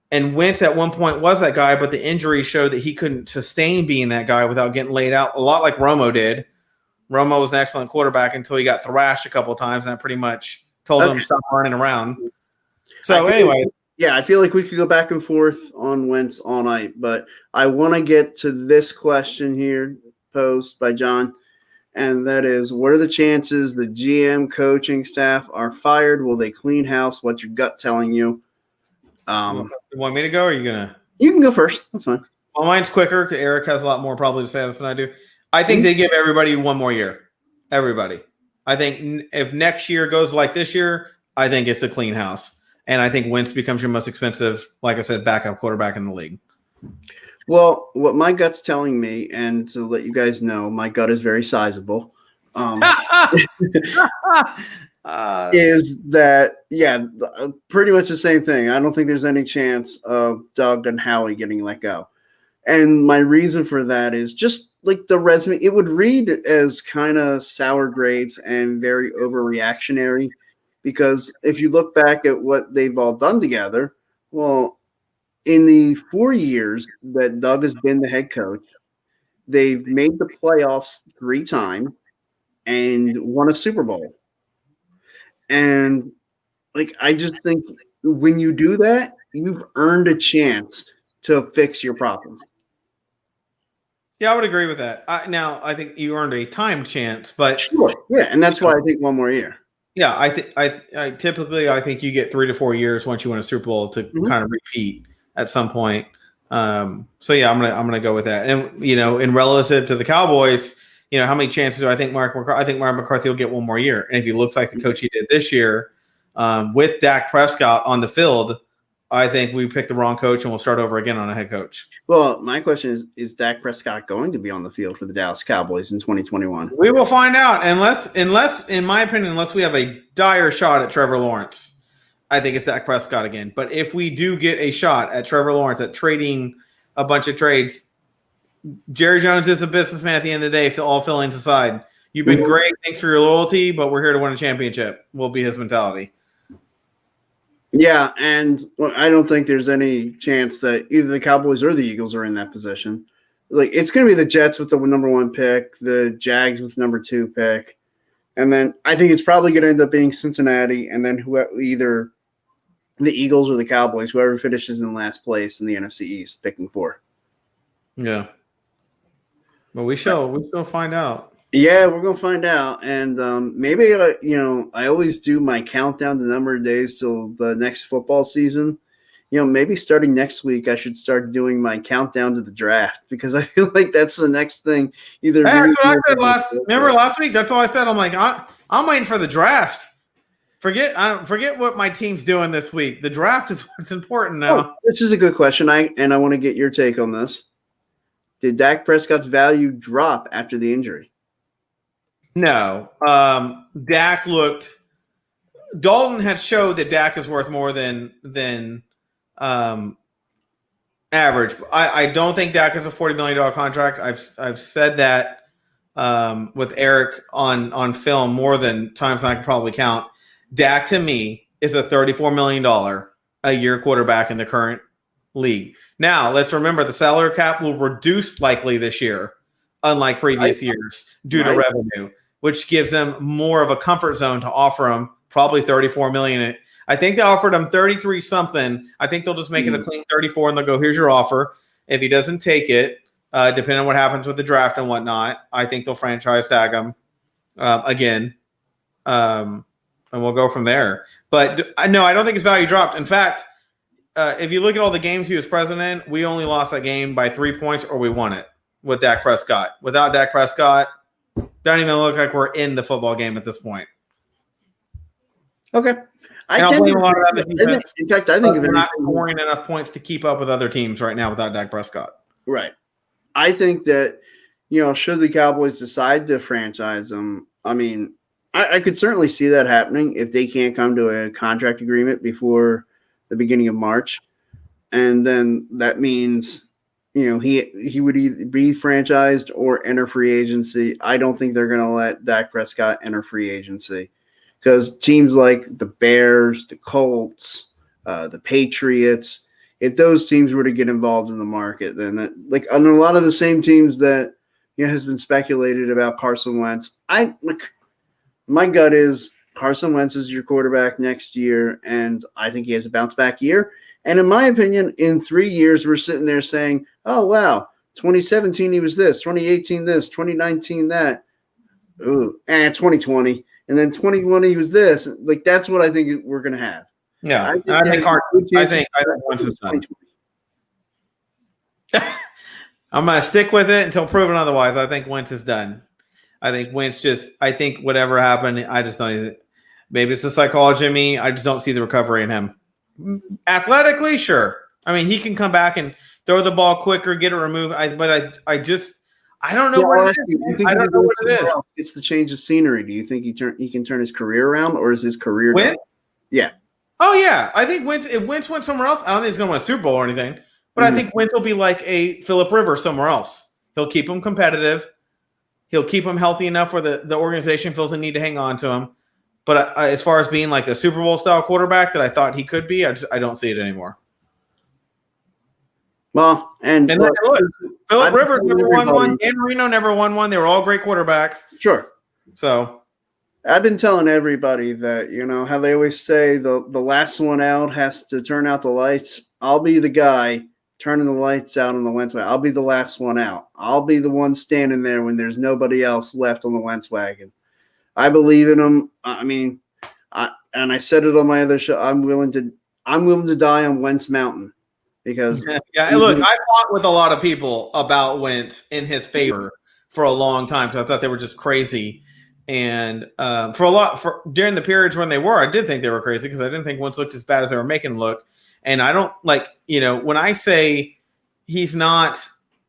And Wentz at one point was that guy, but the injury showed that he couldn't sustain being that guy without getting laid out, a lot like Romo did. Romo was an excellent quarterback until he got thrashed a couple of times, and I pretty much told him to stop running around. So anyway. I feel like we could go back and forth on Wentz all night, but I want to get to this question here posed by John, and that is, what are the chances the GM coaching staff are fired? Will they clean house? What's your gut telling you? You want me to go, or are you going to? You can go first. That's fine. Well, mine's quicker because Eric has a lot more probably to say this than I do. I think they give everybody one more year. Everybody. I think if next year goes like this year, I think it's a clean house. And I think Wentz becomes your most expensive, like I said, backup quarterback in the league. Well, what my gut's telling me, and to let you guys know, my gut is very sizable, is that, pretty much the same thing. I don't think there's any chance of Doug and Howie getting let go. And my reason for that is just like the resume. It would read as kind of sour grapes and very overreactionary, because if you look back at what they've all done together, well, in the 4 years that Doug has been the head coach, they've made the playoffs 3 times and won a Super Bowl. And I just think when you do that, you've earned a chance to fix your problems. Yeah, I would agree with that. I think you earned a timed chance, but sure, yeah, and that's why I think one more year. Yeah, I typically think you get 3 to 4 years once you win a Super Bowl to kind of repeat at some point. So yeah, I'm gonna go with that. And in relative to the Cowboys, how many chances do I think Mark McCarthy will get one more year? And if he looks like the coach he did this year, with Dak Prescott on the field, I think we picked the wrong coach and we'll start over again on a head coach. Well, my question is Dak Prescott going to be on the field for the Dallas Cowboys in 2021? We will find out, unless, in my opinion, unless we have a dire shot at Trevor Lawrence. I think it's Dak Prescott again. But if we do get a shot at Trevor Lawrence, at trading a bunch of trades, Jerry Jones is a businessman at the end of the day, all feelings aside. You've been great. Thanks for your loyalty, but we're here to win a championship. Will be his mentality. Yeah, and I don't think there's any chance that either the Cowboys or the Eagles are in that position. Like, it's going to be the Jets with the number 1 pick, the Jags with number 2 pick, and then I think it's probably going to end up being Cincinnati, and then either the Eagles or the Cowboys, whoever finishes in last place in the NFC East, picking 4. Yeah, but we shall find out. Yeah, we're gonna find out, and maybe I always do my countdown the number of days till the next football season. Maybe starting next week, I should start doing my countdown to the draft because I feel like that's the next thing. That's what I said last week. That's all I said. I'm like, I'm waiting for the draft. Forget what my team's doing this week. The draft is what's important now. Oh, this is a good question. I want to get your take on this. Did Dak Prescott's value drop after the injury? No. Dalton had showed that Dak is worth more than average. I don't think Dak is a $40 million contract. I've said that with Eric on film more than times than I can probably count. Dak to me is a $34 million a year quarterback in the current league. Now let's remember the salary cap will reduce likely this year, unlike previous years, due to revenue, which gives them more of a comfort zone to offer him probably $34 million. I think they offered him 33 something. I think they'll just make it a clean 34 and they'll go, here's your offer. If he doesn't take it, depending on what happens with the draft and whatnot, I think they'll franchise tag him again. And we'll go from there. But no, I don't think his value dropped. In fact, if you look at all the games he was president, we only lost that game by 3 points or we won it with Dak Prescott. Without Dak Prescott, don't even look like we're in the football game at this point. Okay. I blame a lot of other defense. In fact, I think we're not scoring enough points to keep up with other teams right now without Dak Prescott. Right. I think that, should the Cowboys decide to franchise him, I mean, I could certainly see that happening if they can't come to a contract agreement before the beginning of March. And then that means, he would either be franchised or enter free agency. I don't think they're going to let Dak Prescott enter free agency because teams like the Bears, the Colts, the Patriots, if those teams were to get involved in the market, then on a lot of the same teams that has been speculated about Carson Wentz, my gut is Carson Wentz is your quarterback next year, and I think he has a bounce back year. And in my opinion, in 3 years, we're sitting there saying, oh, wow, 2017 he was this, 2018 this, 2019 that, 2020. And then 21 he was this. Like, that's what I think we're going to have. Yeah, I think Wentz is done. I'm going to stick with it until proven otherwise. I think Wentz is done. I think Wentz I think whatever happened, I just don't. Maybe it's the psychology of me. I just don't see the recovery in him. Athletically, sure. I mean, he can come back and throw the ball quicker, get it removed. I don't know what it is. I don't know what it is. It's the change of scenery. Do you think he can turn his career around, or is his career done? Yeah. Oh, yeah. I think if Wentz went somewhere else, I don't think he's going to win a Super Bowl or anything. But I think Wentz will be like a Phillip Rivers somewhere else. He'll keep him competitive. He'll keep him healthy enough where the organization feels a need to hang on to him. But as far as being like the Super Bowl style quarterback that I thought he could be, I don't see it anymore. Well, and look, Phillip Rivers never won one. Dan Marino never won one. They were all great quarterbacks. Sure. So I've been telling everybody that, how they always say the last one out has to turn out the lights. I'll be the guy turning the lights out on the Wentz wagon. I'll be the last one out. I'll be the one standing there when there's nobody else left on the Wentz wagon. I believe in him. I mean, I said it on my other show. I'm willing to die on Wentz Mountain because yeah. Look, I fought with a lot of people about Wentz in his favor for a long time because I thought they were just crazy. And during the periods when they were, I did think they were crazy because I didn't think Wentz looked as bad as they were making him look. And I don't when I say he's not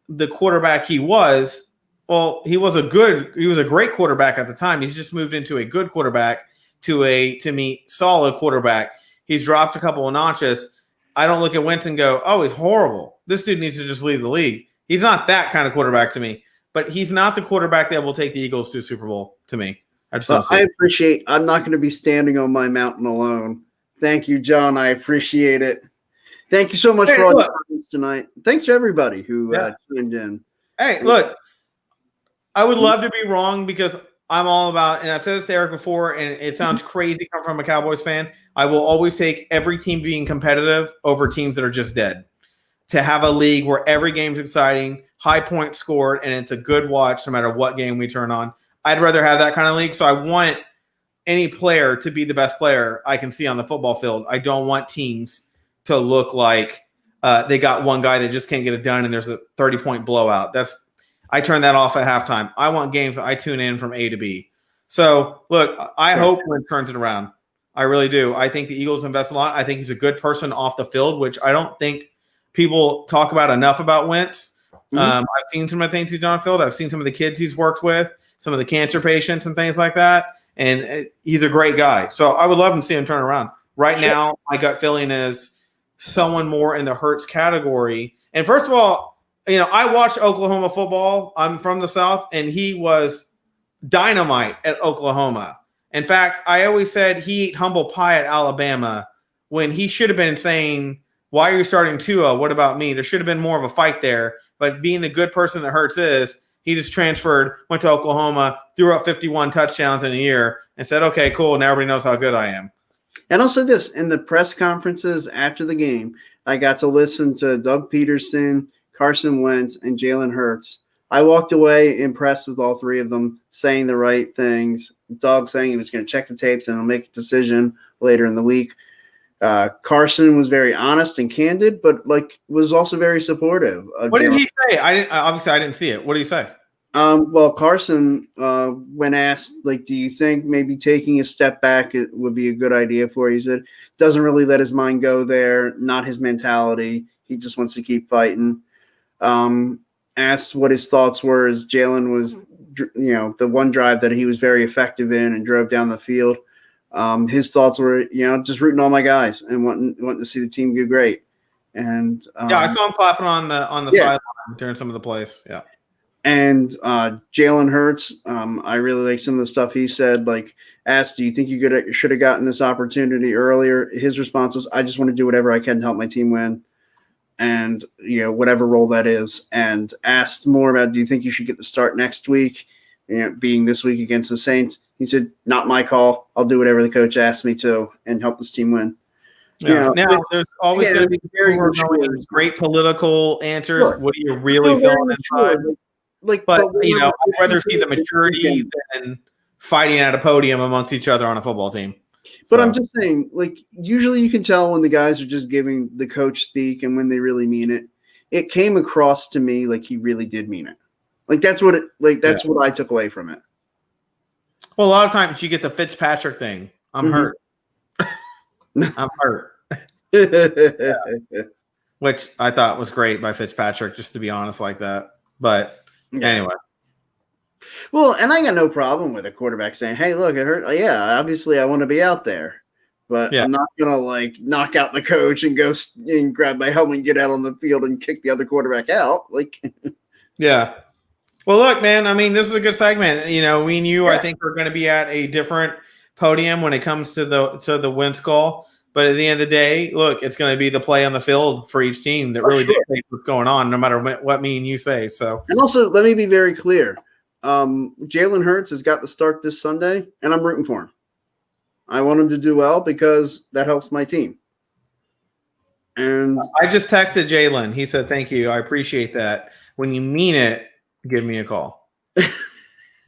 the quarterback he was, well, he was a great quarterback at the time. He's just moved into a good quarterback to me, solid quarterback. He's dropped a couple of notches. I don't look at Wentz and go, oh, he's horrible. This dude needs to just leave the league. He's not that kind of quarterback to me, but he's not the quarterback that will take the Eagles to a Super Bowl to me. I appreciate. I'm not going to be standing on my mountain alone. Thank you, John. I appreciate it. Thank you so much for all your comments tonight. Thanks to everybody who tuned in. Hey, look, I would love to be wrong because I'm all about, and I've said this to Eric before, and it sounds crazy coming from a Cowboys fan. I will always take every team being competitive over teams that are just dead. To have a league where every game's exciting, high points scored, and it's a good watch no matter what game we turn on. I'd rather have that kind of league. So I want any player to be the best player I can see on the football field. I don't want teams to look like they got one guy that just can't get it done and there's a 30-point blowout. I turn that off at halftime. I want games that I tune in from A to B. So, look, I hope Wentz turns it around. I really do. I think the Eagles invest a lot. I think he's a good person off the field, which I don't think people talk about enough about Wentz. I've seen some of the things he's done on the field. I've seen some of the kids he's worked with, some of the cancer patients and things like that. And he's a great guy. So I would love to see him turn around. Right now, my gut feeling is someone more in the Hurts category. And first of all, I watched Oklahoma football. I'm from the South, and he was dynamite at Oklahoma. In fact, I always said he ate humble pie at Alabama when he should have been saying, why are you starting Tua? What about me? There should have been more of a fight there. But being the good person that Hurts is, he just transferred, went to Oklahoma, threw up 51 touchdowns in a year, and said, okay, cool, now everybody knows how good I am. And I'll say this, in the press conferences after the game, I got to listen to Doug Peterson, Carson Wentz, and Jalen Hurts. I walked away impressed with all three of them saying the right things. Doug saying he was going to check the tapes and he'll make a decision later in the week. Carson was very honest and candid, but was also very supportive. What did he say? I didn't see it. What did he say? Well, Carson, when asked, do you think maybe taking a step back would be a good idea for you? He said, doesn't really let his mind go there, not his mentality. He just wants to keep fighting. Asked what his thoughts were as Jalen was, the one drive that he was very effective in and drove down the field. His thoughts were, just rooting all my guys and wanting to see the team do great. And I saw him clapping on the sideline during some of the plays. Yeah. And Jalen Hurts, I really like some of the stuff he said. Asked, do you think you should have gotten this opportunity earlier? His response was, I just want to do whatever I can to help my team win. And, whatever role that is. And asked more about, do you think you should get the start next week, being this week against the Saints? He said, not my call. I'll do whatever the coach asks me to and help this team win. Yeah. Now, there's always going to be very great political answers. Sure. What are you really feeling inside? But I'd rather see the maturity than fighting at a podium amongst each other on a football team. But I'm just saying, usually you can tell when the guys are just giving the coach speak and when they really mean it. It came across to me like he really did mean it. That's what what I took away from it. Well, a lot of times you get the Fitzpatrick thing. I'm hurt. I'm hurt. Yeah. Which I thought was great by Fitzpatrick, just to be honest like that. But anyway. Well, and I got no problem with a quarterback saying, hey, look, it hurt. Yeah, obviously I want to be out there. But I'm not going to, knock out the coach and go and grab my helmet and get out on the field and kick the other quarterback out. Yeah. Well, look, man, this is a good segment. Me and you, I think, are going to be at a different podium when it comes to the Wentz call. But at the end of the day, look, it's going to be the play on the field for each team that really dictates what's going on, no matter what me and you say. So, and also, let me be very clear. Jalen Hurts has got the start this Sunday, and I'm rooting for him. I want him to do well because that helps my team. And I just texted Jalen. He said, thank you. I appreciate that. When you mean it, give me a call.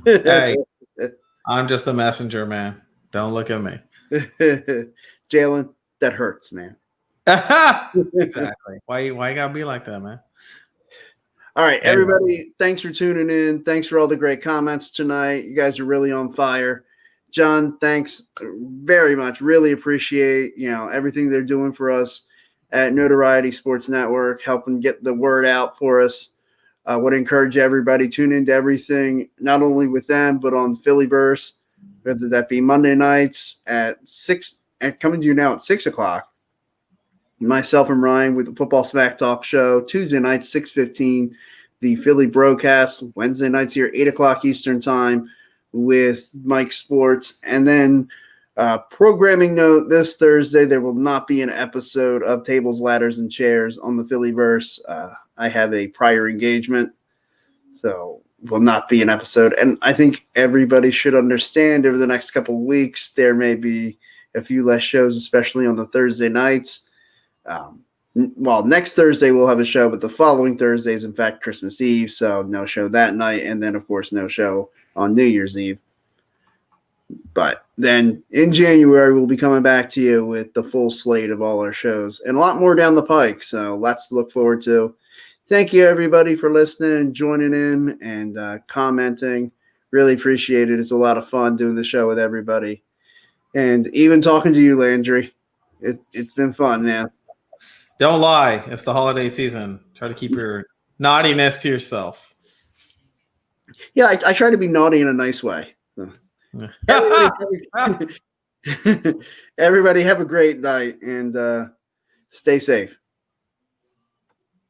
Hey, I'm just a messenger, man. Don't look at me. Jalen, that hurts, man. Exactly. Why you gotta be like that, man? All right, everybody, thanks for tuning in. Thanks for all the great comments tonight. You guys are really on fire. John, thanks very much. Really appreciate, everything they're doing for us at Notoriety Sports Network, helping get the word out for us. I would encourage everybody tune into everything, not only with them, but on Phillyverse, whether that be Monday nights at 6, and coming to you now at 6 o'clock. Myself and Ryan with the Football Smack Talk show, Tuesday night, 6:15, the Philly broadcast, Wednesday nights here, 8 o'clock Eastern time with Mike Sports. And then programming note, this Thursday, there will not be an episode of Tables, Ladders, and Chairs on the Phillyverse. I have a prior engagement, so will not be an episode. And I think everybody should understand over the next couple of weeks, there may be a few less shows, especially on the Thursday nights. Next Thursday we'll have a show, but the following Thursday is in fact Christmas Eve, so no show that night, and then of course no show on New Year's Eve. But then in January we'll be coming back to you with the full slate of all our shows and a lot more down the pike, so lots to look forward to. Thank you everybody for listening, joining in, and commenting. Really appreciate it. It's a lot of fun doing the show with everybody, and even talking to you, Landry. It's been fun, man. Don't lie. It's the holiday season. Try to keep your naughtiness to yourself. Yeah, I try to be naughty in a nice way. Everybody have a great night and stay safe.